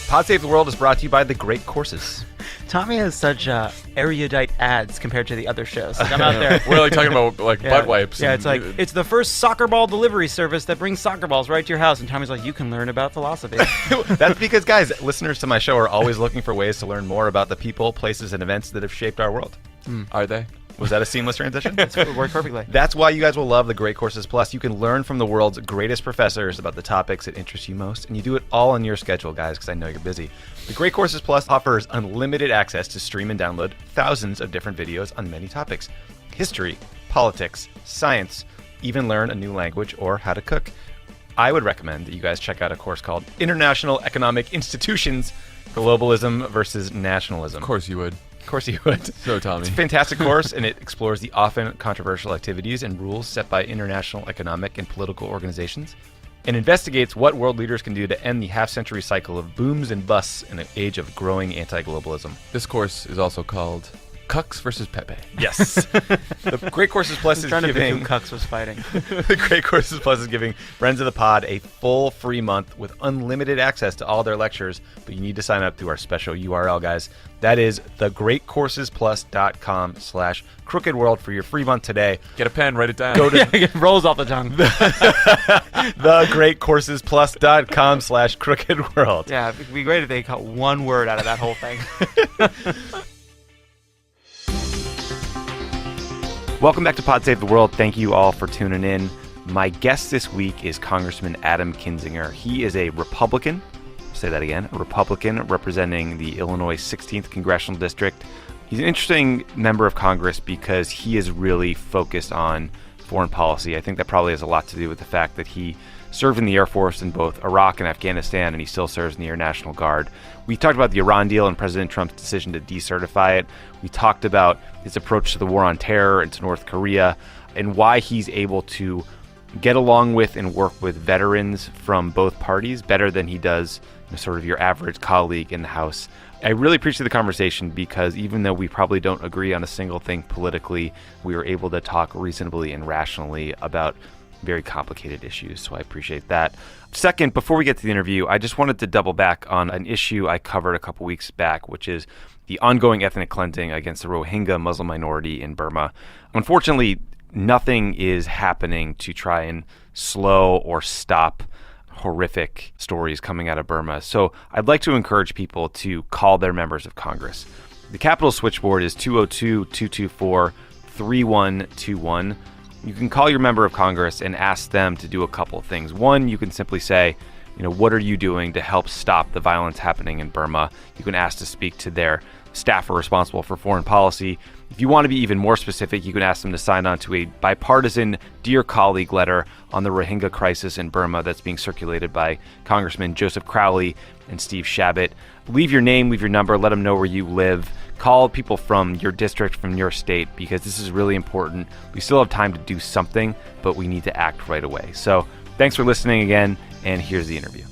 Pod Save the World is brought to you by The Great Courses. Tommy has such erudite ads compared to the other shows. Like, I'm out there. We're like talking about butt wipes. Yeah, it's like, it's the first soccer ball delivery service that brings soccer balls right to your house. And Tommy's like, you can learn about philosophy. That's because, guys, listeners to my show are always looking for ways to learn more about the people, places, and events that have shaped our world. Are they? Was that a seamless transition? It worked perfectly. That's why you guys will love the Great Courses Plus. You can learn from the world's greatest professors about the topics that interest you most, and you do it all on your schedule, guys, because I know you're busy. The Great Courses Plus offers unlimited access to stream and download thousands of different videos on many topics: history, politics, science, even learn a new language or how to cook. I would recommend that you guys check out a course called International Economic Institutions, Globalism versus Nationalism. Of course you would. Of course you would. So, Tommy. It's a fantastic course, and it explores the often controversial activities and rules set by international economic and political organizations, and investigates what world leaders can do to end the half-century cycle of booms and busts in an age of growing anti-globalism. This course is also called Cucks versus Pepe. Yes. The Great Courses Plus is trying to giving... think who Cucks was fighting. The Great Courses Plus is giving friends of the pod a full free month with unlimited access to all their lectures, but you need to sign up through our special URL, guys. That is thegreatcoursesplus.com/crookedworld for your free month today. Get a pen, write it down. Go to It rolls off the tongue. thegreatcoursesplus.com/crookedworld. Yeah, it'd be great if they cut one word out of that whole thing. Welcome back to Pod Save the World. Thank you all for tuning in. My guest this week is Congressman Adam Kinzinger. He is a Republican. I'll say that again. A Republican representing the Illinois 16th Congressional District. He's an interesting member of Congress because he is really focused on foreign policy. I think that probably has a lot to do with the fact that he served in the Air Force in both Iraq and Afghanistan, and he still serves in the Air National Guard. We talked about the Iran deal and President Trump's decision to decertify it. We talked about his approach to the war on terror and to North Korea, and why he's able to get along with and work with veterans from both parties better than he does sort of your average colleague in the House. I really appreciate the conversation because even though we probably don't agree on a single thing politically, we were able to talk reasonably and rationally about very complicated issues, so I appreciate that. Second, before we get to the interview, I just wanted to double back on an issue I covered a couple weeks back, which is the ongoing ethnic cleansing against the Rohingya Muslim minority in Burma. Unfortunately, nothing is happening to try and slow or stop horrific stories coming out of Burma. So I'd like to encourage people to call their members of Congress. The Capitol switchboard is 202-224-3121. You can call your member of Congress and ask them to do a couple of things. One, you can simply say, what are you doing to help stop the violence happening in Burma? You can ask to speak to their staffer responsible for foreign policy. If you want to be even more specific, you can ask them to sign on to a bipartisan Dear Colleague letter on the Rohingya crisis in Burma that's being circulated by Congressman Joseph Crowley and Steve Shabbat. Leave your name, leave your number, let them know where you live. Call people from your district, from your state, because this is really important. We still have time to do something, but we need to act right away. So thanks for listening again, and here's the interview.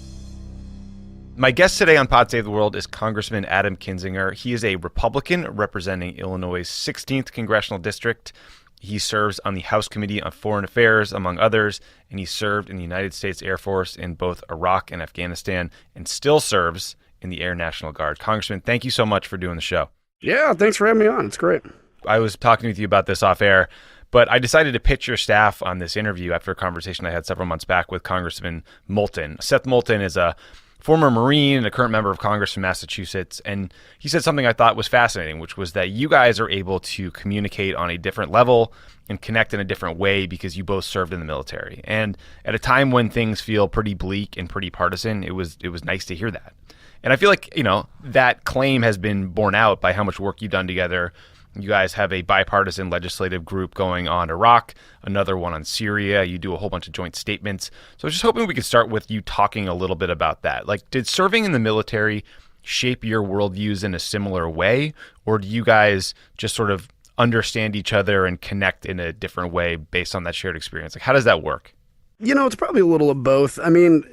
My guest today on Pod Save the World is Congressman Adam Kinzinger. He is a Republican representing Illinois' 16th Congressional District. He serves on the House Committee on Foreign Affairs, among others, and he served in the United States Air Force in both Iraq and Afghanistan, and still serves in the Air National Guard. Congressman, thank you so much for doing the show. Yeah, thanks for having me on. It's great. I was talking with you about this off air, but I decided to pitch your staff on this interview after a conversation I had several months back with Congressman Moulton. Seth Moulton is a former Marine and a current member of Congress from Massachusetts, and he said something I thought was fascinating, which was that you guys are able to communicate on a different level and connect in a different way because you both served in the military. And at a time when things feel pretty bleak and pretty partisan, it was nice to hear that. And I feel like, that claim has been borne out by how much work you've done together. You guys have a bipartisan legislative group going on Iraq, another one on Syria. You do a whole bunch of joint statements. So I was just hoping we could start with you talking a little bit about that. Like, did serving in the military shape your worldviews in a similar way? Or do you guys just sort of understand each other and connect in a different way based on that shared experience? Like, how does that work? It's probably a little of both. I mean,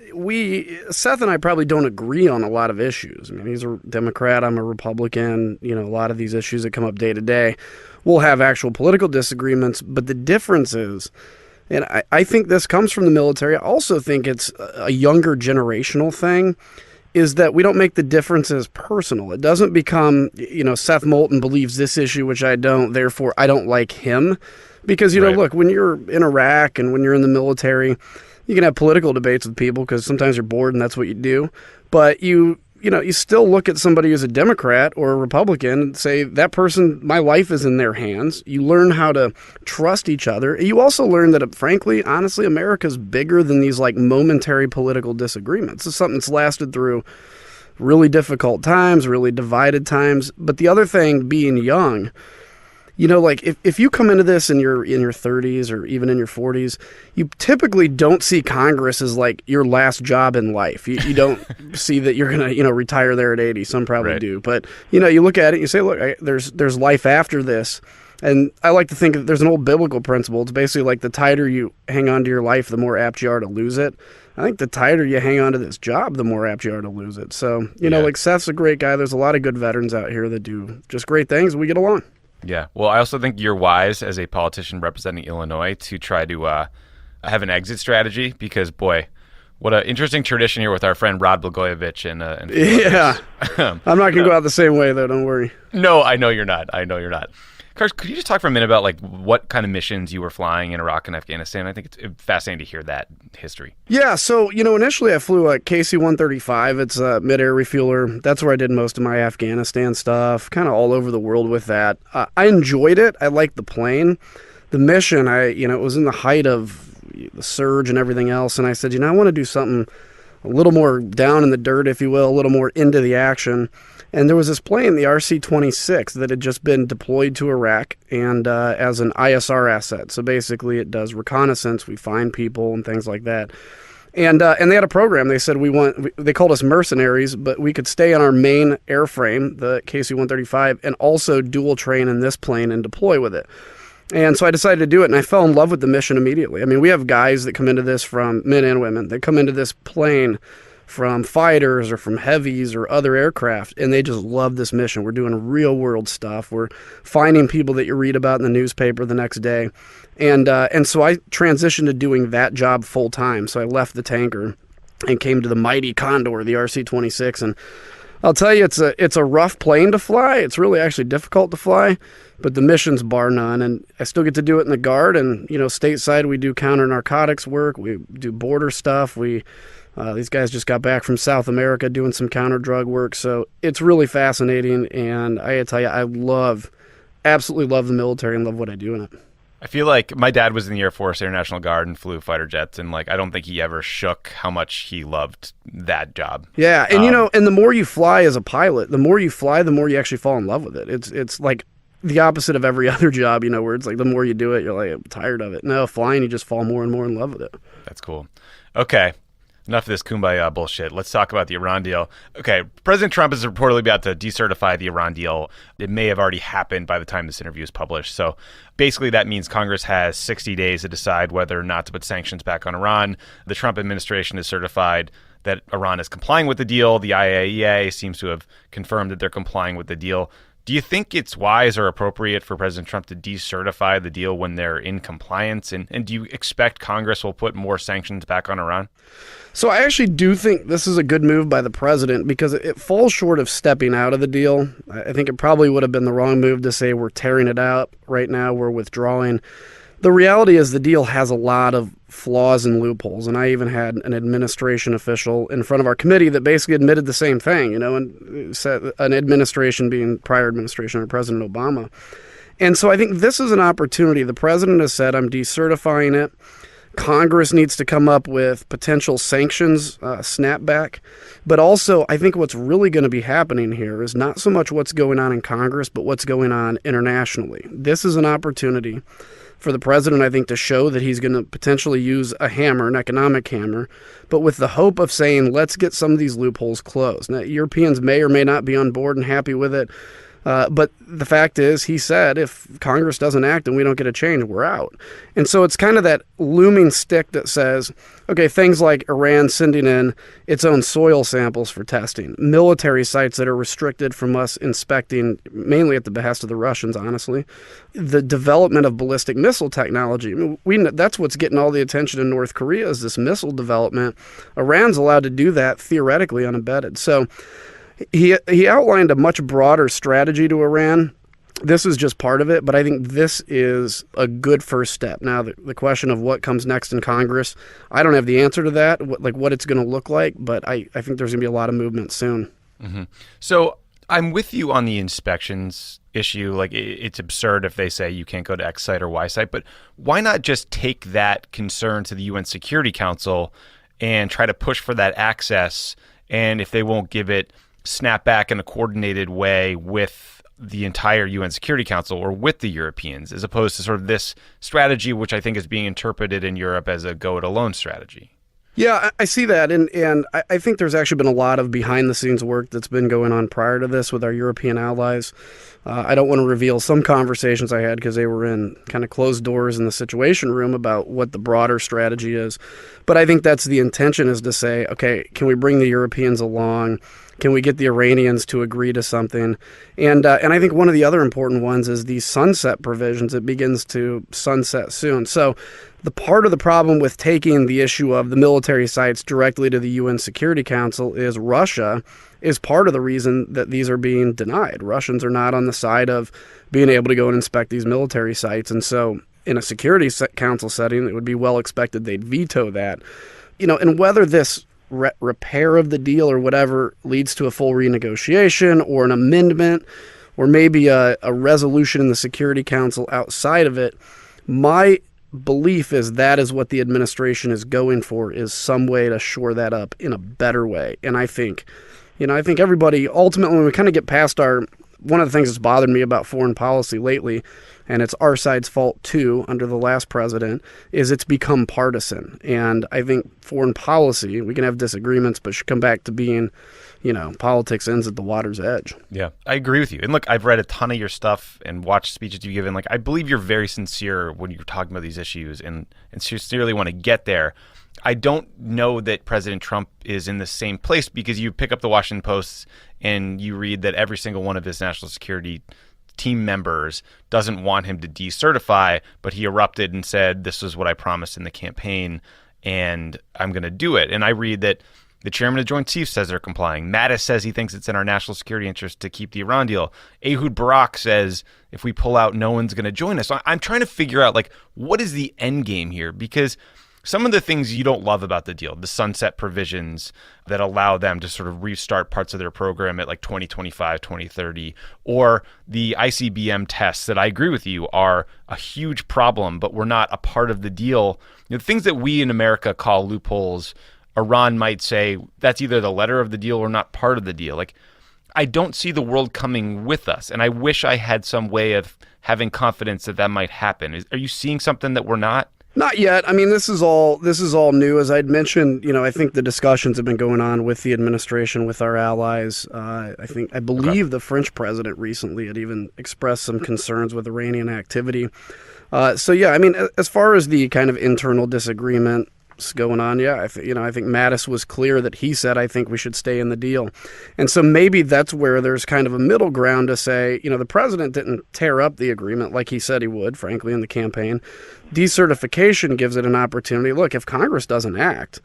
Seth and I probably don't agree on a lot of issues. I mean, he's a Democrat, I'm a Republican. A lot of these issues that come up day to day, we'll have actual political disagreements. But the difference is, and I think this comes from the military, I also think it's a younger generational thing, is that we don't make the differences personal. It doesn't become, Seth Moulton believes this issue, which I don't, therefore I don't like him. Because, look, when you're in Iraq and when you're in the military, you can have political debates with people because sometimes you're bored and that's what you do. But you still look at somebody who's a Democrat or a Republican and say, that person, my life is in their hands. You learn how to trust each other. You also learn that, frankly, honestly, America's bigger than these like momentary political disagreements. It's something that's lasted through really difficult times, really divided times. But the other thing, being young, if you come into this in your 30s or even in your 40s, you typically don't see Congress as like your last job in life. You don't see that you're going to, retire there at 80. Some probably do. But, you look at it and you say, look, there's life after this. And I like to think that there's an old biblical principle. It's basically like the tighter you hang on to your life, the more apt you are to lose it. I think the tighter you hang on to this job, the more apt you are to lose it. So, like Seth's a great guy. There's a lot of good veterans out here that do just great things. We get along. Yeah. Well, I also think you're wise as a politician representing Illinois to try to have an exit strategy because, boy, what an interesting tradition here with our friend Rod Blagojevich and yeah. I'm not going to go out the same way, though. Don't worry. No, I know you're not. Carson, could you just talk for a minute about like what kind of missions you were flying in Iraq and Afghanistan? I think it's fascinating to hear that history. Yeah, so initially I flew a KC-135. It's a mid-air refueler. That's where I did most of my Afghanistan stuff, kind of all over the world with that. I enjoyed it. I liked the plane. The mission, it was in the height of the surge and everything else, and I said, I want to do something a little more down in the dirt, if you will, a little more into the action. And there was this plane, the RC-26, that had just been deployed to Iraq and as an ISR asset. So basically it does reconnaissance. We find people and things like that. And they had a program. They said they called us mercenaries, but we could stay on our main airframe, the KC-135, and also dual train in this plane and deploy with it. And so I decided to do it, and I fell in love with the mission immediately. I mean, we have guys that come into this from men and women. They come into this plane from fighters or from heavies or other aircraft, and they just love this mission. We're doing real world stuff. We're finding people that you read about in the newspaper the next day. And so I transitioned to doing that job full time. So I left the tanker and came to the mighty Condor, the RC-26. And I'll tell you, it's a rough plane to fly. It's really actually difficult to fly, but the mission's bar none. And I still get to do it in the Guard. And, stateside, we do counter narcotics work. We do border stuff. These guys just got back from South America doing some counter-drug work, so it's really fascinating, and I gotta tell you, I absolutely love the military and love what I do in it. I feel like my dad was in the Air Force Air National Guard and flew fighter jets, and I don't think he ever shook how much he loved that job. Yeah, and and the more you fly as a pilot, the more you fly, the more you actually fall in love with it. It's like the opposite of every other job, where it's like the more you do it, you're like, I'm tired of it. No, flying, you just fall more and more in love with it. That's cool. Okay. Enough of this kumbaya bullshit. Let's talk about the Iran deal. Okay, President Trump is reportedly about to decertify the Iran deal. It may have already happened by the time this interview is published. So basically that means Congress has 60 days to decide whether or not to put sanctions back on Iran. The Trump administration has certified that Iran is complying with the deal. The IAEA seems to have confirmed that they're complying with the deal. Do you think it's wise or appropriate for President Trump to decertify the deal when they're in compliance? And do you expect Congress will put more sanctions back on Iran? So I actually do think this is a good move by the president because it falls short of stepping out of the deal. I think it probably would have been the wrong move to say we're tearing it out right now, we're withdrawing. The reality is the deal has a lot of flaws and loopholes, and I even had an administration official in front of our committee that basically admitted the same thing, and said an administration being prior administration or President Obama. And so I think this is an opportunity. The president has said, I'm decertifying it. Congress needs to come up with potential sanctions, snapback. But also, I think what's really going to be happening here is not so much what's going on in Congress, but what's going on internationally. This is an opportunity for the president, I think, to show that he's going to potentially use a hammer, an economic hammer, but with the hope of saying, let's get some of these loopholes closed. Now, Europeans may or may not be on board and happy with it. But the fact is, he said, if Congress doesn't act and we don't get a change, we're out. And so it's kind of that looming stick that says, okay, things like Iran sending in its own soil samples for testing, military sites that are restricted from us inspecting, mainly at the behest of the Russians, honestly, the development of ballistic missile technology. I mean, that's what's getting all the attention in North Korea is this missile development. Iran's allowed to do that theoretically unabated. So he outlined a much broader strategy to Iran. This is just part of it, but I think this is a good first step. Now, the question of what comes next in Congress, I don't have the answer to that, what it's going to look like, but I think there's going to be a lot of movement soon. Mm-hmm. So I'm with you on the inspections issue. Like, it's absurd if they say you can't go to X site or Y site, but why not just take that concern to the UN Security Council and try to push for that access? And if they won't give it, snap back in a coordinated way with the entire UN Security Council or with the Europeans, as opposed to sort of this strategy, which I think is being interpreted in Europe as a go-it-alone strategy. Yeah, I see that. And I think there's actually been a lot of behind-the-scenes work that's been going on prior to this with our European allies. I don't want to reveal some conversations I had because they were in kind of closed doors in the Situation Room about what the broader strategy is. But I think that's the intention, is to say, okay, can we bring the Europeans along? Can we get the Iranians to agree to something? And I think one of the other important ones is the sunset provisions. It begins to sunset soon. So the part of the problem with taking the issue of the military sites directly to the UN Security Council is Russia is part of the reason that these are being denied. Russians are not on the side of being able to go and inspect these military sites. And so in a Security Council setting, it would be well expected they'd veto that. And whether this repair of the deal or whatever leads to a full renegotiation or an amendment or maybe a resolution in the Security Council outside of it, my belief is that is what the administration is going for, is some way to shore that up in a better way. And I think everybody ultimately, when we kind of get past one of the things that's bothered me about foreign policy lately, and it's our side's fault too under the last president, is it's become partisan. And I think foreign policy, we can have disagreements, but should come back to being, politics ends at the water's edge. Yeah, I agree with you. And look, I've read a ton of your stuff and watched speeches you've given. Like, I believe you're very sincere when you're talking about these issues and sincerely want to get there. I don't know that President Trump is in the same place, because you pick up the Washington Post and you read that every single one of his national security team members doesn't want him to decertify, but he erupted and said, this is what I promised in the campaign, and I'm going to do it. And I read that the chairman of Joint Chiefs says they're complying. Mattis says he thinks it's in our national security interest to keep the Iran deal. Ehud Barak says if we pull out, no one's going to join us. So I'm trying to figure out, what is the end game here? Because some of the things you don't love about the deal, the sunset provisions that allow them to sort of restart parts of their program at 2025, 2030, or the ICBM tests that I agree with you are a huge problem, but we're not a part of the deal. Things that we in America call loopholes, Iran might say that's either the letter of the deal or not part of the deal. I don't see the world coming with us, and I wish I had some way of having confidence that might happen. Are you seeing something that we're not? Not yet. I mean, this is all new. As I'd mentioned, I think the discussions have been going on with the administration, with our allies. I believe the French president recently had even expressed some concerns with Iranian activity. So yeah, I mean, as far as the kind of internal disagreement going on, yeah, I think Mattis was clear that he said, I think we should stay in the deal. And so maybe that's where there's kind of a middle ground to say, the president didn't tear up the agreement like he said he would, frankly, in the campaign. Decertification gives it an opportunity. Look, if Congress doesn't act,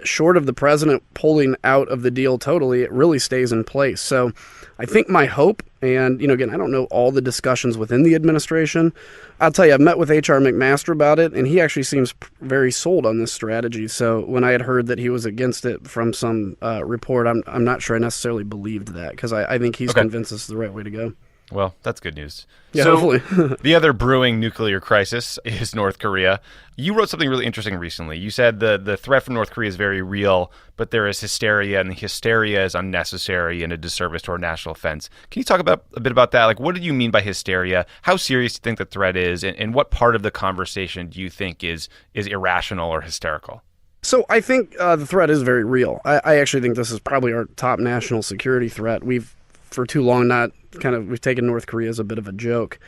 short of the president pulling out of the deal totally, it really stays in place. So I think my hope, and again, I don't know all the discussions within the administration. I'll tell you, I've met with H.R. McMaster about it, and he actually seems very sold on this strategy. So when I had heard that he was against it from some report, I'm not sure I necessarily believed that, because I think he's convinced this is the right way to go. Well, that's good news. Yeah, so, hopefully. The other brewing nuclear crisis is North Korea. You wrote something really interesting recently. You said the threat from North Korea is very real, but there is hysteria, and the hysteria is unnecessary and a disservice to our national defense. Can you talk a bit about that? What did you mean by hysteria? How serious do you think the threat is? And what part of the conversation do you think is irrational or hysterical? So I think the threat is very real. I actually think this is probably our top national security threat. We've, for too long, not we've taken North Korea as a bit of a joke.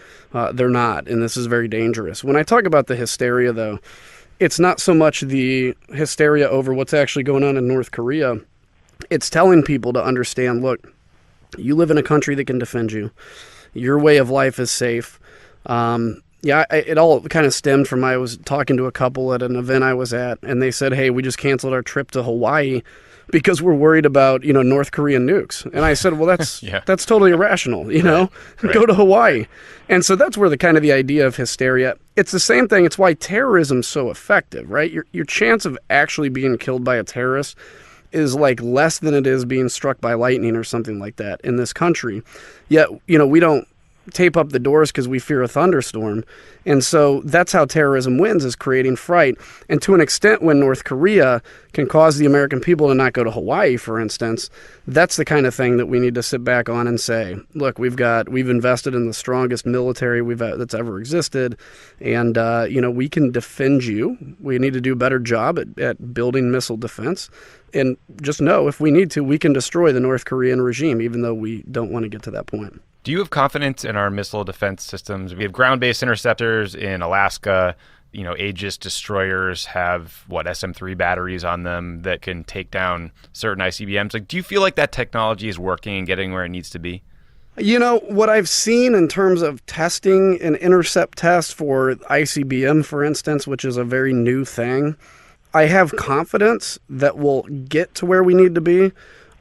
They're not, and this is very dangerous. When I talk about the hysteria, though, it's not so much the hysteria over what's actually going on in North Korea. It's telling people to understand, look, you live in a country that can defend you. Your way of life is safe. It all kind of stemmed from, I was talking to a couple at an event I was at, and they said, hey, we just canceled our trip to Hawaii because we're worried about, North Korean nukes. And I said, well, that's that's totally irrational, know, Right. Go to Hawaii. And so that's where the idea of hysteria, it's the same thing. It's why terrorism's so effective, right? Your chance of actually being killed by a terrorist is like less than it is being struck by lightning or something like that in this country. Yet, we don't tape up the doors because we fear a thunderstorm. And so that's how terrorism wins, is creating fright. And to an extent, when North Korea can cause the American people to not go to Hawaii, for instance, that's the kind of thing that we need to sit back on and say, look, we've invested in the strongest military that's ever existed. And, we can defend you. We need to do a better job at building missile defense. And just know, if we need to, we can destroy the North Korean regime, even though we don't want to get to that point. Do you have confidence in our missile defense systems? We have ground-based interceptors in Alaska. Aegis destroyers have, SM-3 batteries on them that can take down certain ICBMs. Like, do you feel like that technology is working and getting where it needs to be? What I've seen in terms of testing and intercept tests for ICBM, for instance, which is a very new thing, I have confidence that we'll get to where we need to be.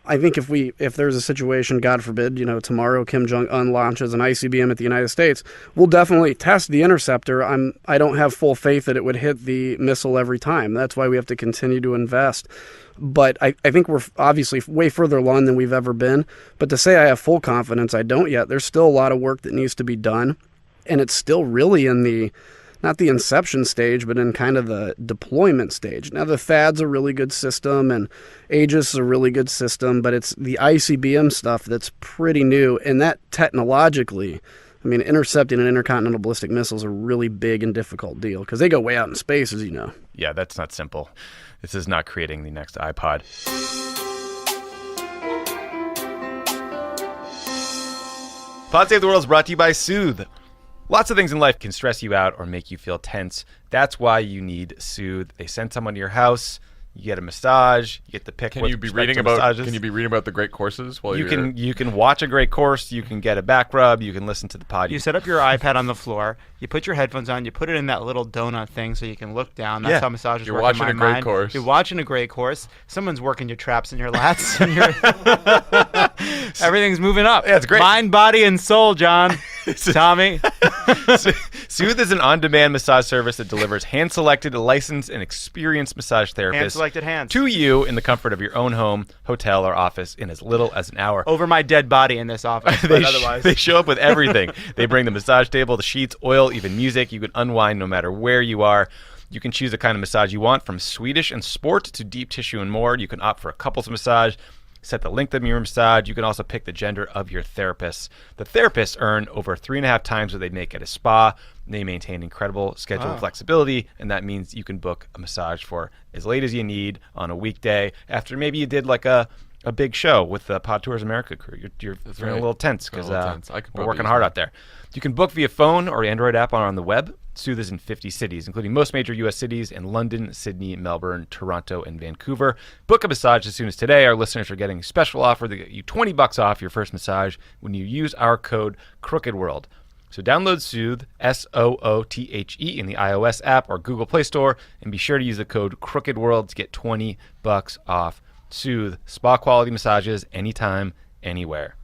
I think if there's a situation, God forbid, tomorrow Kim Jong-un launches an ICBM at the United States, we'll definitely test the interceptor. I don't have full faith that it would hit the missile every time. That's why we have to continue to invest. But I think we're obviously way further along than we've ever been. But to say I have full confidence, I don't yet. There's still a lot of work that needs to be done. And it's still really in not the inception stage, but in kind of the deployment stage. Now, the THAAD's a really good system, and Aegis is a really good system, but it's the ICBM stuff that's pretty new. And that technologically, intercepting an intercontinental ballistic missile is a really big and difficult deal because they go way out in space, as you know. Yeah, that's not simple. This is not creating the next iPod. Pod Save the World is brought to you by Soothe. Lots of things in life can stress you out or make you feel tense. That's why you need Soothe. They send someone to your house. You get a massage. You get to pick. Can you be reading about the great courses while you can watch a great course. You can get a back rub. You can listen to the pod. You set up your iPad on the floor. You put your headphones on. You put it in that little donut thing so you can look down. That's how massages work. You're watching a great course. You're watching a great course. Someone's working your traps and your lats. And everything's moving up. Yeah, it's great. Mind, body, and soul, John. Tommy. Soothe is an on-demand massage service that delivers hand-selected, licensed, and experienced massage therapists Hand-selected hands. to you in the comfort of your own home, hotel, or office in as little as an hour. Over my dead body in this office, but otherwise. They show up with everything. They bring the massage table, the sheets, oil, even music. You can unwind no matter where you are. You can choose the kind of massage you want, from Swedish and sport to deep tissue and more. You can opt for a couples massage. Set the length of your massage. You can also pick the gender of your therapist. The therapists earn over 3.5 times what they make at a spa. They maintain incredible schedule flexibility, and that means you can book a massage for as late as you need on a weekday after maybe you did like a big show with the Pod Tours America crew. You're feeling a little tense because we're working hard out there. You can book via phone or Android app or on the web. Soothe is in 50 cities, including most major U.S. cities in London, Sydney, Melbourne, Toronto, and Vancouver. Book a massage as soon as today. Our listeners are getting a special offer that get you $20 off your first massage when you use our code CrookedWorld. So download Soothe, SOOTHE, in the iOS app or Google Play Store, and be sure to use the code CrookedWorld to get $20 off. Soothe, spa-quality massages anytime, anywhere.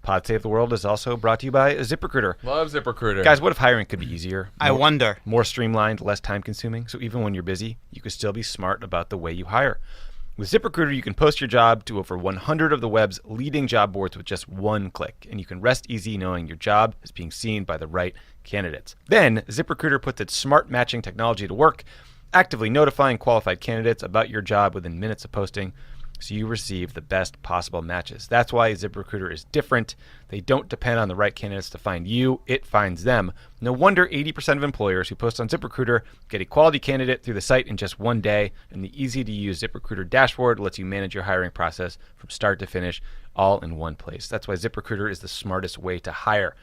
Pod Save the World is also brought to you by ZipRecruiter. Love ZipRecruiter. Guys, what if hiring could be easier? I wonder. More streamlined, less time-consuming, so even when you're busy, you can still be smart about the way you hire. With ZipRecruiter, you can post your job to over 100 of the web's leading job boards with just one click, and you can rest easy knowing your job is being seen by the right candidates. Then, ZipRecruiter puts its smart matching technology to work, actively notifying qualified candidates about your job within minutes of posting. so you receive the best possible matches. That's why ZipRecruiter is different. They don't depend on the right candidates to find you. It finds them. No wonder 80% of employers who post on ZipRecruiter get a quality candidate through the site in just one day, and the easy-to-use ZipRecruiter dashboard lets you manage your hiring process from start to finish, all in one place. That's why ZipRecruiter is the smartest way to hire.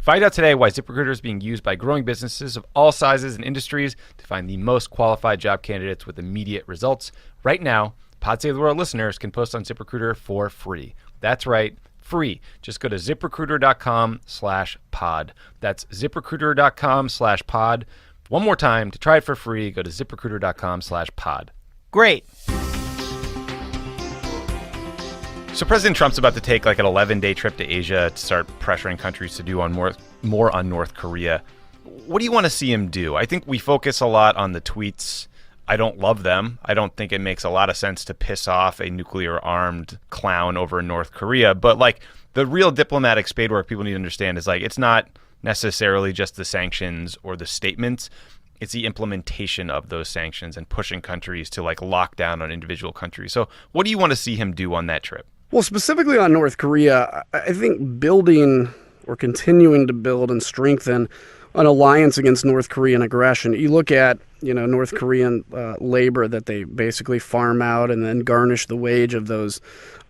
Find out today why ZipRecruiter is being used by growing businesses of all sizes and industries to find the most qualified job candidates with immediate results. Right now, Pod Save the World listeners can post on ZipRecruiter for free. That's right, free. Just go to ZipRecruiter.com/pod. That's ZipRecruiter.com/pod. One more time, to try it for free, go to ZipRecruiter.com/pod. Great. So President Trump's about to take like an 11-day trip to Asia to start pressuring countries to do more on North Korea. What do you want to see him do? I think we focus a lot on the tweets. I don't love them. I don't think it makes a lot of sense to piss off a nuclear-armed clown over in North Korea. But like the real diplomatic spadework people need to understand is like it's not necessarily just the sanctions or the statements. It's the implementation of those sanctions and pushing countries to like lock down on individual countries. So what do you want to see him do on that trip? Well, specifically on North Korea, I think building or continuing to build and strengthen an alliance against North Korean aggression. You look at, North Korean labor that they basically farm out and then garnish the wage of those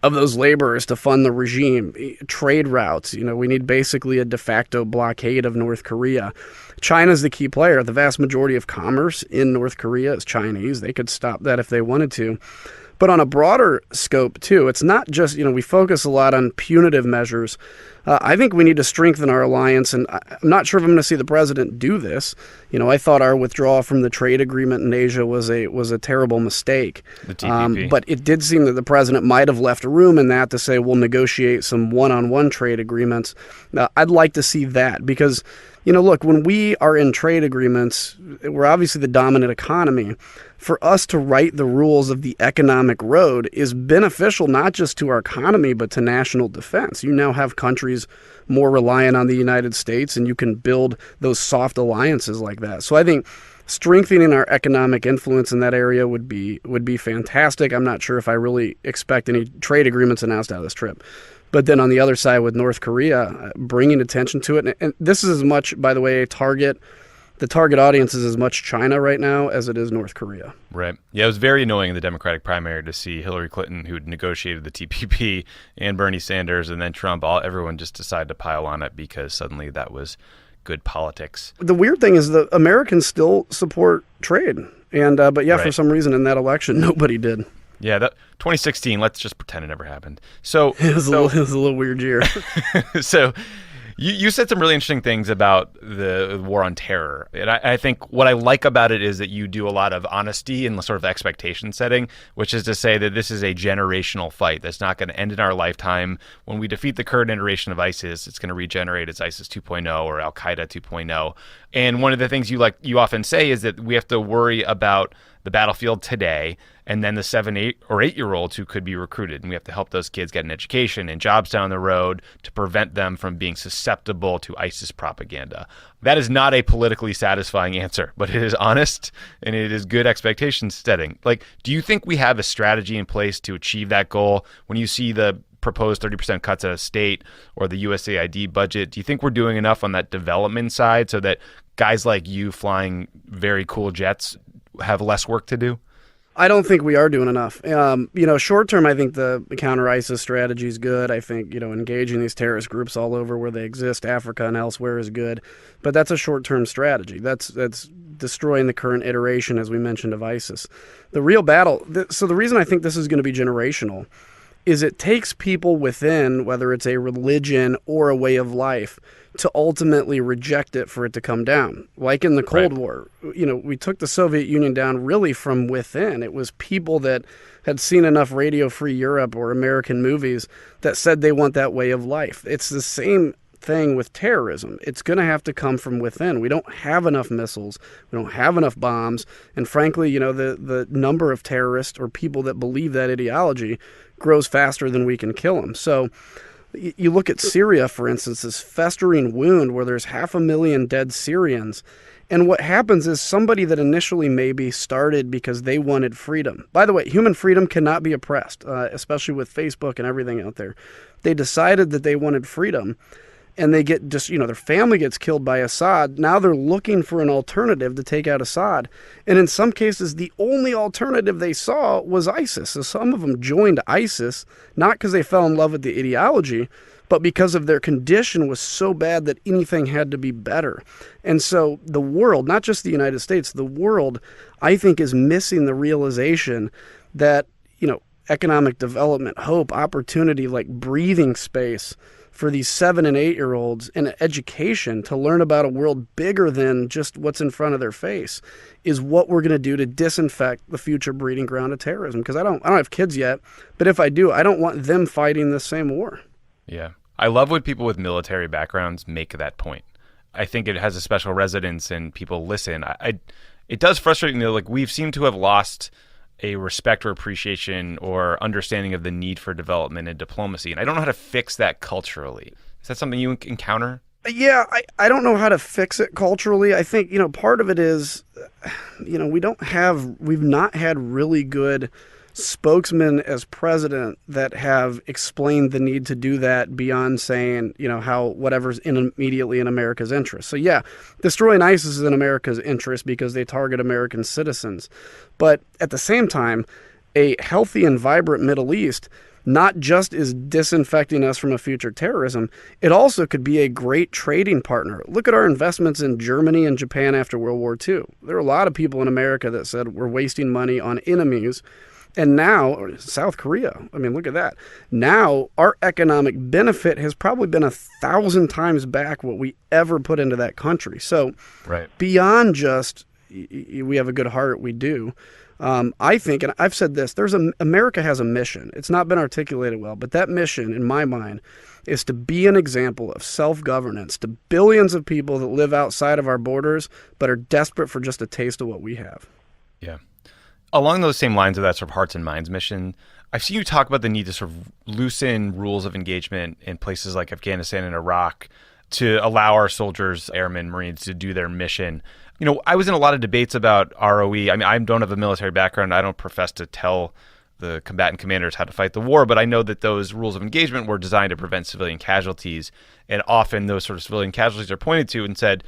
laborers to fund the regime. Trade routes, we need basically a de facto blockade of North Korea. China's the key player. The vast majority of commerce in North Korea is Chinese. They could stop that if they wanted to. But on a broader scope, too, it's not just, we focus a lot on punitive measures. I think we need to strengthen our alliance, and I'm not sure if I'm going to see the president do this. I thought our withdrawal from the trade agreement in Asia was a terrible mistake. The TPP. But it did seem that the president might have left room in that to say we'll negotiate some one-on-one trade agreements. I'd like to see that because, look, when we are in trade agreements, we're obviously the dominant economy. For us to write the rules of the economic road is beneficial not just to our economy, but to national defense. You now have countries more reliant on the United States, and you can build those soft alliances like that. So I think strengthening our economic influence in that area would be fantastic. I'm not sure if I really expect any trade agreements announced out of this trip. But then on the other side with North Korea, bringing attention to it. And this is as much, by the way, the target audience is as much China right now as it is North Korea. Right. Yeah, it was very annoying in the Democratic primary to see Hillary Clinton, who had negotiated the TPP, and Bernie Sanders, and then Trump. Everyone just decided to pile on it because suddenly that was good politics. The weird thing is the Americans still support trade. And but yeah, right. For some reason in that election, nobody did. Yeah, 2016, let's just pretend it never happened. So it was a little weird year. So you said some really interesting things about the war on terror. And I think what I like about it is that you do a lot of honesty and sort of expectation setting, which is to say that this is a generational fight that's not going to end in our lifetime. When we defeat the current iteration of ISIS, it's going to regenerate as ISIS 2.0 or Al-Qaeda 2.0. And one of the things you often say is that we have to worry about the battlefield today and then the 7, 8, or 8-year-olds who could be recruited. And we have to help those kids get an education and jobs down the road to prevent them from being susceptible to ISIS propaganda. That is not a politically satisfying answer, but it is honest and it is good expectation setting. Like, do you think we have a strategy in place to achieve that goal? When you see the proposed 30% cuts out of state or the USAID budget, do you think we're doing enough on that development side so that guys like you flying very cool jets have less work to do? I don't think we are doing enough. Short term, I think the counter-ISIS strategy is good. I think, engaging these terrorist groups all over where they exist, Africa and elsewhere, is good. But that's a short-term strategy. That's destroying the current iteration, as we mentioned, of ISIS. The real battle, so the reason I think this is going to be generational is it takes people within, whether it's a religion or a way of life, to ultimately reject it for it to come down. Like in the Cold War, we took the Soviet Union down really from within. It was people that had seen enough Radio Free Europe or American movies that said they want that way of life. It's the same thing with terrorism. It's going to have to come from within. We don't have enough missiles. We don't have enough bombs. And frankly, the number of terrorists or people that believe that ideology grows faster than we can kill them. So you look at Syria, for instance, this festering wound where there's 500,000 dead Syrians, And what happens is somebody that initially maybe started because they wanted freedom. By the way, human freedom cannot be oppressed, especially with Facebook and everything out there. They decided that they wanted freedom, and they get just, their family gets killed by Assad. Now they're looking for an alternative to take out Assad. And in some cases, the only alternative they saw was ISIS. So some of them joined ISIS, not because they fell in love with the ideology, but because of their condition was so bad that anything had to be better. And so the world, not just the United States, the world, I think, is missing the realization that, economic development, hope, opportunity, like breathing space for these 7 and 8 year olds, and education to learn about a world bigger than just what's in front of their face is what we're going to do to disinfect the future breeding ground of terrorism. Because I don't have kids yet, but if I do, I don't want them fighting the same war. Yeah. I love when people with military backgrounds make that point. I think it has a special resonance and people listen. It does frustrate me, like we seem to have lost a respect or appreciation or understanding of the need for development and diplomacy. And I don't know how to fix that culturally. Is that something you encounter? Yeah, I don't know how to fix it culturally. I think, part of it is, we've not had really good spokesmen as president that have explained the need to do that beyond saying, how whatever's immediately in America's interest. So yeah, destroying ISIS is in America's interest because they target American citizens. But at the same time, a healthy and vibrant Middle East not just is disinfecting us from a future terrorism, it also could be a great trading partner. Look at our investments in Germany and Japan after World War II. There are a lot of people in America that said we're wasting money on enemies. And now, South Korea, look at that. Now, our economic benefit has probably been 1,000 times back what we ever put into that country. So beyond just we have a good heart, we do. I think, and I've said this, America has a mission. It's not been articulated well, but that mission, in my mind, is to be an example of self-governance to billions of people that live outside of our borders but are desperate for just a taste of what we have. Yeah. Along those same lines of that sort of hearts and minds mission, I've seen you talk about the need to sort of loosen rules of engagement in places like Afghanistan and Iraq to allow our soldiers, airmen, Marines to do their mission. I was in a lot of debates about ROE. I don't have a military background. I don't profess to tell the combatant commanders how to fight the war, but I know that those rules of engagement were designed to prevent civilian casualties. And often those sort of civilian casualties are pointed to and said,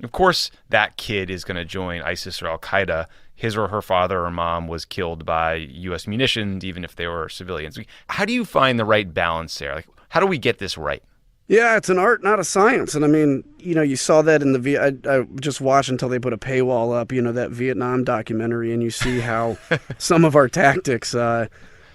of course, that kid is going to join ISIS or Al-Qaeda. His or her father or mom was killed by U.S. munitions, even if they were civilians. How do you find the right balance there? Like, how do we get this right? Yeah, it's an art, not a science. And you saw that in I just watched until they put a paywall up, that Vietnam documentary, and you see how some of our tactics. You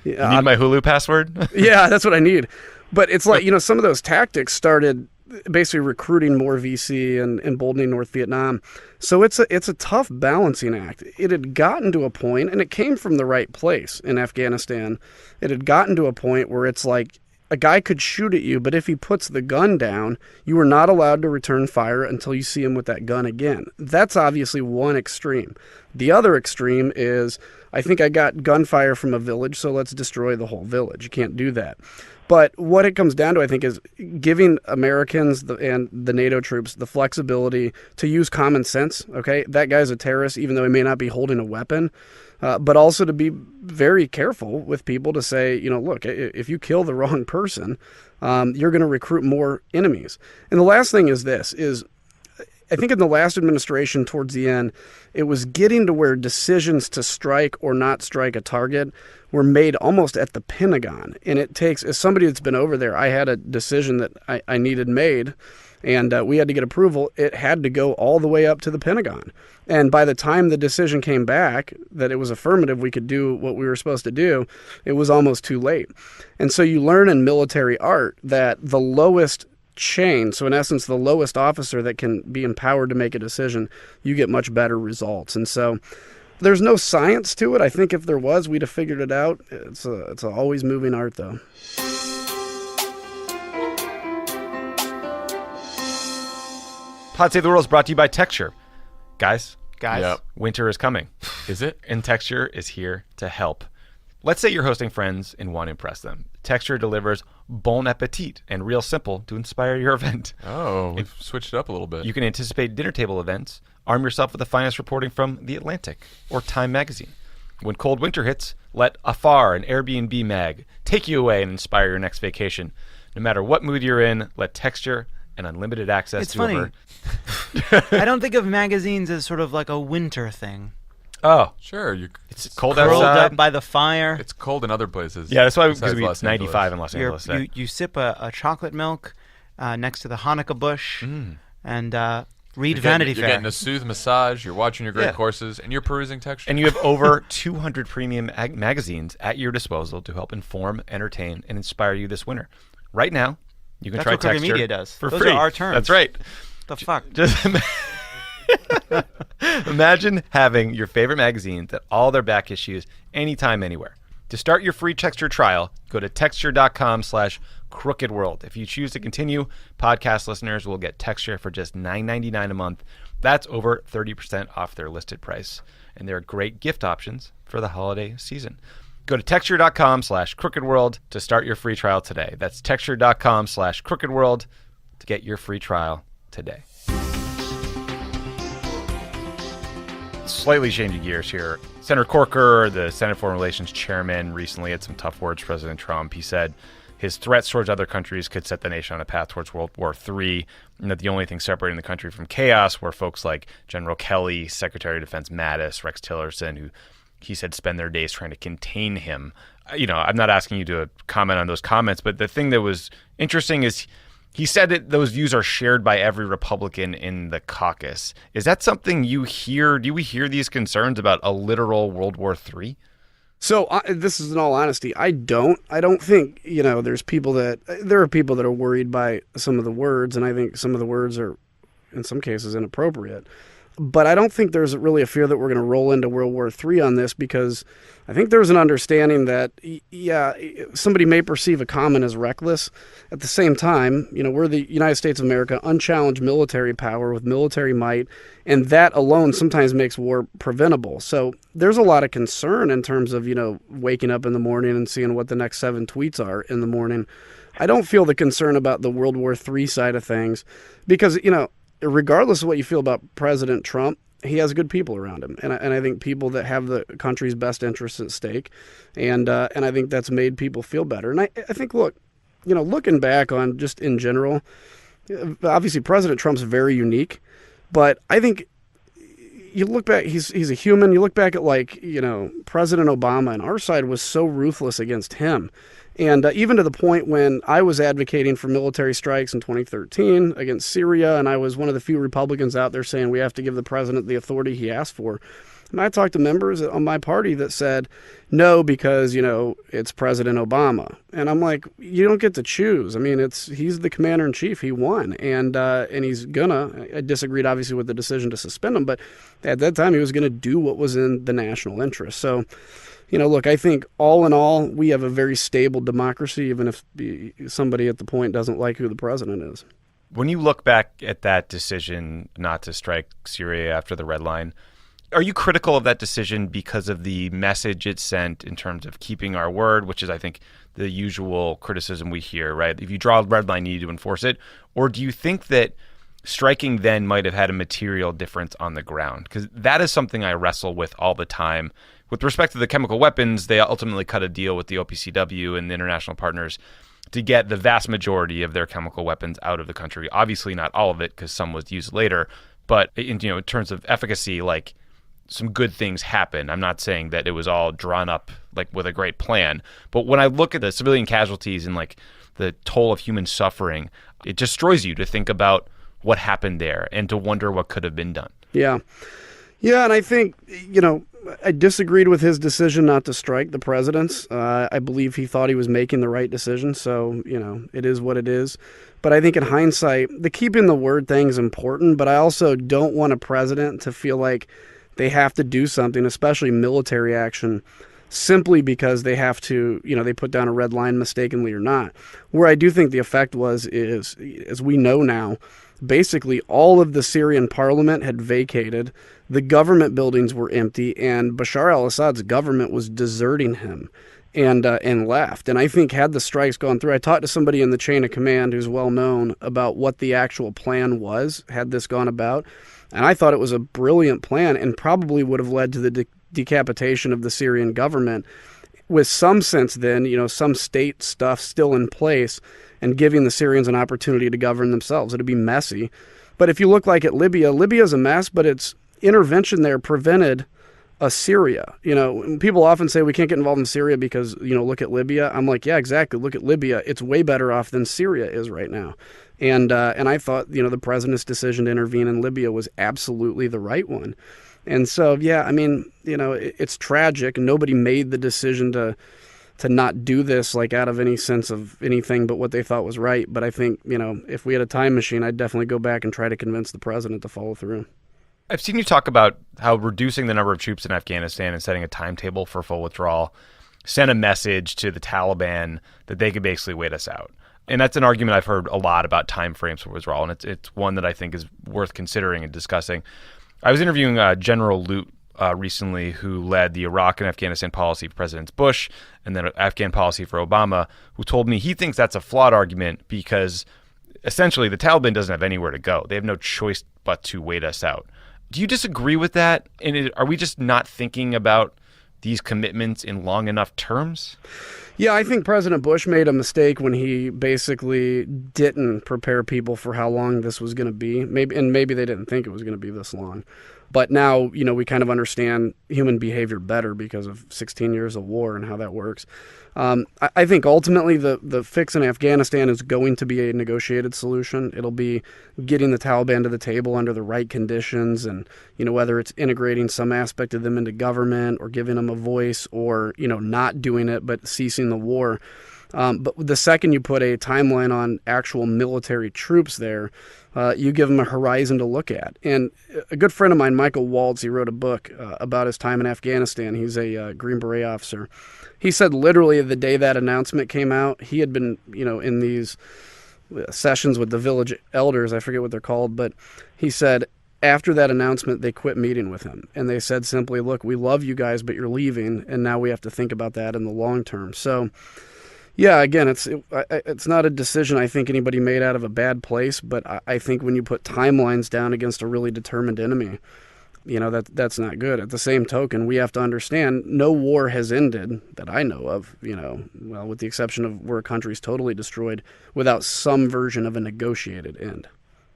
need my Hulu password? Yeah, that's what I need. But it's like, some of those tactics started basically recruiting more VC and emboldening North Vietnam. So it's a tough balancing act. It had gotten to a point, and it came from the right place in Afghanistan. It had gotten to a point where it's like a guy could shoot at you, but if he puts the gun down, you are not allowed to return fire until you see him with that gun again. That's obviously one extreme. The other extreme is, I think I got gunfire from a village, so let's destroy the whole village. You can't do that. But what it comes down to, I think, is giving Americans and the NATO troops the flexibility to use common sense. Okay, that guy's a terrorist, even though he may not be holding a weapon, but also to be very careful with people to say, look, if you kill the wrong person, you're going to recruit more enemies. And the last thing is this, I think in the last administration towards the end, it was getting to where decisions to strike or not strike a target were made almost at the Pentagon. And it takes, as somebody that's been over there, I had a decision that I needed made, and we had to get approval. It had to go all the way up to the Pentagon. And by the time the decision came back that it was affirmative, we could do what we were supposed to do, it was almost too late. And so you learn in military art that the lowest chain, so in essence the lowest officer that can be empowered to make a decision, you get much better results. And so there's no science to it. I think if there was, we'd have figured it out. It's a always moving art, though. Pod Save the World is brought to you by Texture. Guys, Yep. Winter is coming. Is it? And Texture is here to help. Let's say you're hosting friends and want to impress them. Texture delivers bon appetit and real simple to inspire your event. Oh, we've switched it up a little bit. You can anticipate dinner table events Arm yourself with the finest reporting from The Atlantic or Time Magazine. When cold winter hits, let Afar and Airbnb Mag take you away and inspire your next vacation. No matter what mood you're in, let texture and unlimited access it's to funny. I don't think of magazines as sort of like a winter thing. Oh, sure. It's cold curled outside. up by the fire. It's cold in other places. Yeah, that's why it's Los 95 in Los Angeles. You sip a chocolate milk next to the Hanukkah bush and read Vanity Fair. You're getting a soothe massage, you're watching your great courses, and you're perusing texture. And you have over 200 premium magazines at your disposal to help inform, entertain, and inspire you this winter. Right now, you can try Texture. That's what Texture Media does. for Those free. Are our terms. That's right. The fuck? Just imagine having your favorite magazines at all their back issues anytime, anywhere. To start your free Texture trial, go to texture.com/crookedworld. If you choose to continue, podcast listeners will get Texture for just $9.99 a month. That's over 30% off their listed price. And there are great gift options for the holiday season. Go to texture.com/crookedworld to start your free trial today. That's texture.com/crookedworld to get your free trial today. Slightly changing gears here. Senator Corker, the Senate Foreign Relations chairman, recently had some tough words for President Trump. He said his threats towards other countries could set the nation on a path towards World War III, and that the only thing separating the country from chaos were folks like General Kelly, Secretary of Defense Mattis, Rex Tillerson, who he said spend their days trying to contain him. I'm not asking you to comment on those comments, but the thing that was interesting is he said that those views are shared by every Republican in the caucus. Is that something you hear? Do we hear these concerns about a literal World War III? So this is in all honesty, I don't think, there are people that are worried by some of the words, and I think some of the words are in some cases inappropriate. But I don't think there's really a fear that we're going to roll into World War III on this, because I think there's an understanding that, somebody may perceive a comment as reckless. At the same time, we're the United States of America, unchallenged military power with military might, and that alone sometimes makes war preventable. So there's a lot of concern in terms of, waking up in the morning and seeing what the next 7 tweets are in the morning. I don't feel the concern about the World War III side of things, because, regardless of what you feel about President Trump, he has good people around him, and I think people that have the country's best interests at stake, and I think that's made people feel better. And I think, looking back on just in general, obviously President Trump's very unique, but I think you look back, he's a human. You look back at President Obama, and our side was so ruthless against him. And even to the point when I was advocating for military strikes in 2013 against Syria, and I was one of the few Republicans out there saying we have to give the president the authority he asked for. And I talked to members on my party that said, no, because, it's President Obama. And I'm like, you don't get to choose. I mean, he's the commander in chief. He won. And he's I disagreed obviously with the decision to suspend him, but at that time he was going to do what was in the national interest. So, look, I think all in all, we have a very stable democracy, even if somebody at the point doesn't like who the president is. When you look back at that decision not to strike Syria after the red line, are you critical of that decision because of the message it sent in terms of keeping our word, which is, I think, the usual criticism we hear, right? If you draw a red line, you need to enforce it. Or do you think that striking then might have had a material difference on the ground? Because that is something I wrestle with all the time. With respect to the chemical weapons, they ultimately cut a deal with the OPCW and the international partners to get the vast majority of their chemical weapons out of the country. Obviously not all of it, because some was used later. But in terms of efficacy, some good things happen. I'm not saying that it was all drawn up with a great plan. But when I look at the civilian casualties and the toll of human suffering, it destroys you to think about what happened there and to wonder what could have been done. Yeah. Yeah, and I think, I disagreed with his decision not to strike the presidents. I believe he thought he was making the right decision, so, it is what it is. But I think in hindsight, the keeping the word thing is important, but I also don't want a president to feel like they have to do something, especially military action, simply because they have to, they put down a red line mistakenly or not. Where I do think the effect is, as we know now, basically all of the Syrian parliament had vacated, the government buildings were empty, and Bashar al-Assad's government was deserting him and left. And I think had the strikes gone through, I talked to somebody in the chain of command who's well known about what the actual plan was had this gone about. And I thought it was a brilliant plan and probably would have led to the decapitation of the Syrian government, with some sense then, some state stuff still in place and giving the Syrians an opportunity to govern themselves. It'd be messy. But if you look like at Libya's a mess, but its intervention there prevented Syria. People often say we can't get involved in Syria because, look at Libya. I'm like, yeah, exactly. Look at Libya. It's way better off than Syria is right now. And I thought, the president's decision to intervene in Libya was absolutely the right one. And so, yeah, it's tragic. Nobody made the decision to not do this out of any sense of anything but what they thought was right. But I think, if we had a time machine, I'd definitely go back and try to convince the president to follow through. I've seen you talk about how reducing the number of troops in Afghanistan and setting a timetable for full withdrawal sent a message to the Taliban that they could basically wait us out. And that's an argument I've heard a lot about timeframes for withdrawal, and it's one that I think is worth considering and discussing. I was interviewing General Lute recently, who led the Iraq and Afghanistan policy for Presidents Bush and then Afghan policy for Obama, who told me he thinks that's a flawed argument because essentially the Taliban doesn't have anywhere to go. They have no choice but to wait us out. Do you disagree with that? And are we just not thinking about these commitments in long enough terms? Yeah, I think President Bush made a mistake when he basically didn't prepare people for how long this was going to be. Maybe they didn't think it was going to be this long. But now, we kind of understand human behavior better because of 16 years of war and how that works. I think ultimately the fix in Afghanistan is going to be a negotiated solution. It'll be getting the Taliban to the table under the right conditions, and whether it's integrating some aspect of them into government or giving them a voice, or not doing it but ceasing the war. But the second you put a timeline on actual military troops there, you give them a horizon to look at. And a good friend of mine, Michael Waltz, he wrote a book about his time in Afghanistan. He's a Green Beret officer. He said literally the day that announcement came out, he had been, in these sessions with the village elders, I forget what they're called, but he said after that announcement, they quit meeting with him. And they said simply, look, we love you guys, but you're leaving, and now we have to think about that in the long term. So, yeah, again, it's not a decision I think anybody made out of a bad place, but I think when you put timelines down against a really determined enemy, that's not good. At the same token, we have to understand no war has ended that I know of, with the exception of where a country's totally destroyed, without some version of a negotiated end.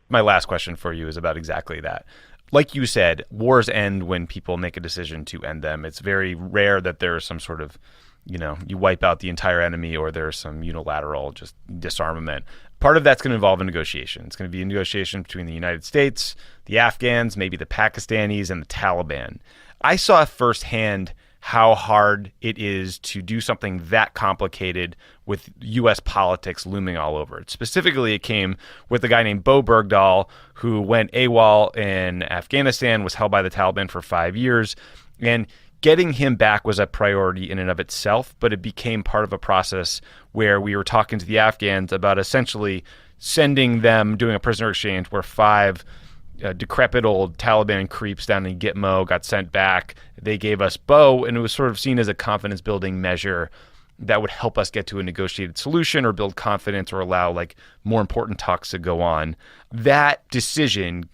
My last question for you is about exactly that. Like you said, wars end when people make a decision to end them. It's very rare that there's some sort of you wipe out the entire enemy or there's some unilateral just disarmament. Part of that's going to involve a negotiation. It's going to be a negotiation between the United States, the Afghans, maybe the Pakistanis, and the Taliban. I saw firsthand how hard it is to do something that complicated with U.S. politics looming all over it. Specifically, it came with a guy named Bo Bergdahl, who went AWOL in Afghanistan, was held by the Taliban for 5 years, and getting him back was a priority in and of itself, but it became part of a process where we were talking to the Afghans about essentially sending them, doing a prisoner exchange where 5 decrepit old Taliban creeps down in Gitmo got sent back. They gave us Bo, and it was sort of seen as a confidence-building measure that would help us get to a negotiated solution or build confidence or allow more important talks to go on. That decision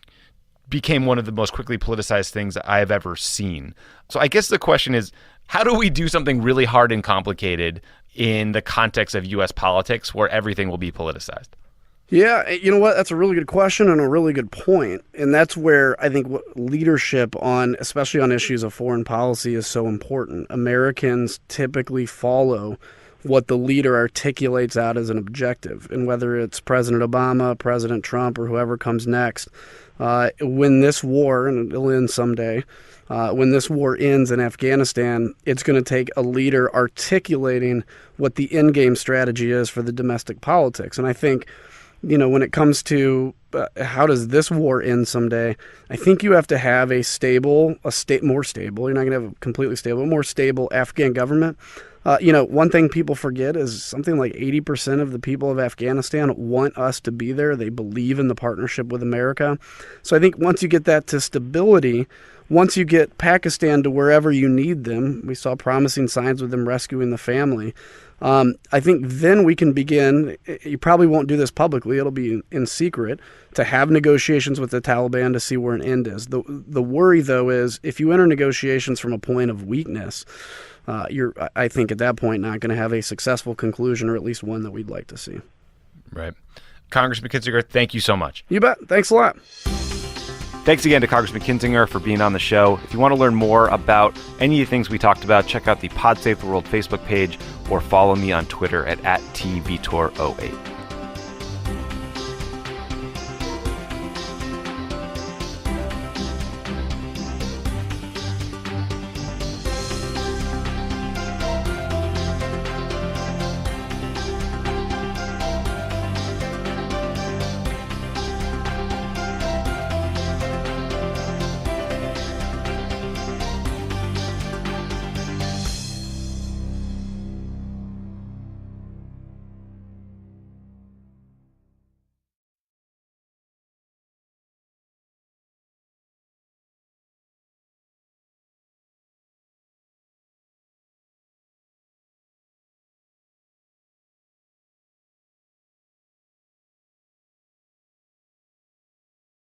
became one of the most quickly politicized things that I have ever seen. So I guess the question is, how do we do something really hard and complicated in the context of U.S. politics where everything will be politicized? Yeah, you know what? That's a really good question and a really good point. And that's where I think leadership especially on issues of foreign policy, is so important. Americans typically follow what the leader articulates out as an objective. And whether it's President Obama, President Trump, or whoever comes next, when this war, and it'll end someday, when this war ends in Afghanistan, it's going to take a leader articulating what the end game strategy is for the domestic politics. And I think, when it comes to how does this war end someday, I think you have to have more stable, you're not going to have a completely stable, more stable Afghan government. One thing people forget is something like 80% of the people of Afghanistan want us to be there. They believe in the partnership with America. So I think once you get that to stability, once you get Pakistan to wherever you need them, we saw promising signs with them rescuing the family. I think then we can begin. You probably won't do this publicly. It'll be in secret to have negotiations with the Taliban to see where an end is. The worry, though, is if you enter negotiations from a point of weakness, you're, I think, at that point not going to have a successful conclusion, or at least one that we'd like to see. Right. Congressman Kinzinger, thank you so much. You bet. Thanks a lot. Thanks again to Congressman Kinzinger for being on the show. If you want to learn more about any of the things we talked about, check out the Pod Save the World Facebook page or follow me on Twitter at @TVitor08.